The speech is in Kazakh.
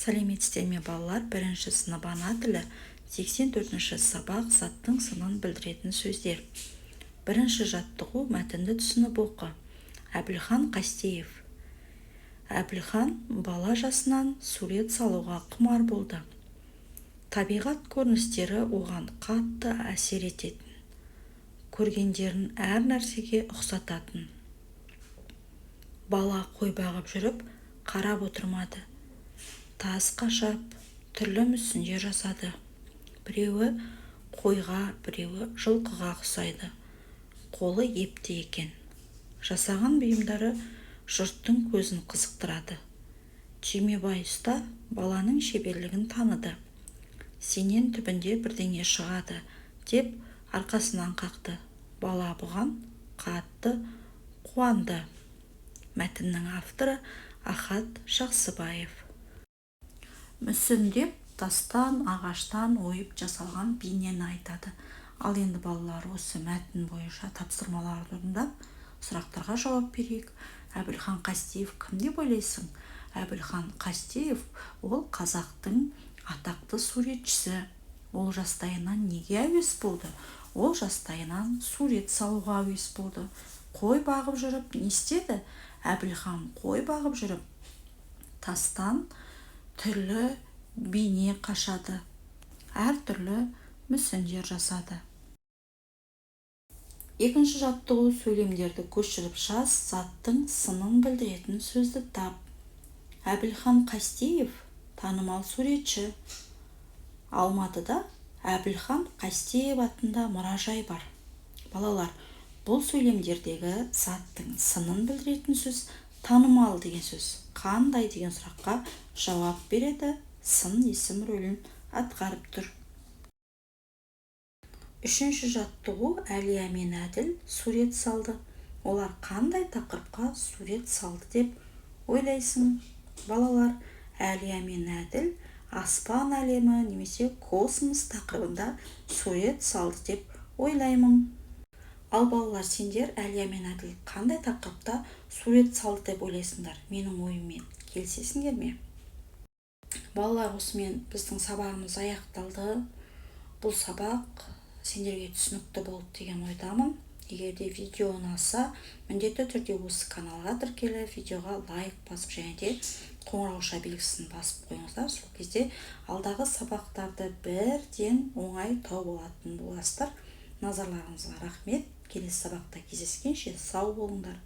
Сәлеметсіздер ме балалар? Бірінші сынып ана тілі 84-ші сабақ заттың сынын білдіретін сөздер. Бірінші жаттығу мәтінді түсініп оқы. Әбілхан Қастеев. Әбілхан бала жасынан сурет салуға құмар болды. Табиғат көріністері оған қатты әсер ететін. Көргендерін әр нәрсеге ұқсататын. Бала қой бағып жүріп, қарап отырмады. Тас қашап, түрлі мүсіндер жасады. Біреуі қойға, біреуі жылқыға ұқсайды. Қолы епті екен. Жасаған бұйымдары жұрттың көзін қызықтырады. Түймебай ұста баланың шеберлігін таныды. Сенен түбінде бірдеңе шығады, деп арқасынан қақты. Бала бұған қатты қуанды. Мәтіннің авторы Ахат Жақсыбаев. Мүсіндеп тастан, ағаштан ойып жасалған бейнені айтады. Ал енді балалар осы мәтін бойынша тапсырмаларды орындап, сұрақтарға жауап берейік. Әбілхан Қастеев кім деп ойлайсың? Әбілхан Қастеев ол қазақтың атақты суретшісі. Ол жастайынан неге әуес болды? Ол жастайынан сурет салуға әуес болды. Қой бағып жүріп не істеді? Әбілхан қой бағып жүріп тастан түрлі бейне қашады, әр түрлі мүсіндер жасады. Екінші жаттығу сөйлемдерді көшіріп жаз, заттың сынын білдіретін сөзді тап. Әбілхан Қастеев танымал суретші. Алматыда Әбілхан Қастеев атында мұражай бар. Балалар, бұл сөйлемдердегі заттың сынын білдіретін сөз танымал деген сөз. Қандай деген сұраққа жауап береді, сын есім рөлін атқарып тұр. Үшінші жаттығу Әлия мен Әділ сурет салды. Олар қандай тақырыпқа сурет салды деп ойлайсың? Балалар, Әлия мен Әділ аспан әлемі немесе космос тақырыбында сурет салды деп ойлаймын. Ал балалар, сендер Әлия мен Әділ қандай тақырыпта сурет салды деп ойлайсыңдар? Менің ойыммен келісесіңдер ме? Балалар, осымен біздің сабағымыз аяқталды. Бұл сабақ сендерге түсінікті болды деген ойдамын. Егер де видео ұнаса, міндетті түрде осы каналға тіркеліп, видеоға лайк басып және де қоңырауша белгісін басып қойыңыздар. Сол кезде алдағы сабақтарды бірден оңай тауып алатын боласыздар. Назарларыңызға рахмет. Келесі сабақта кездескенше сау болыңдар.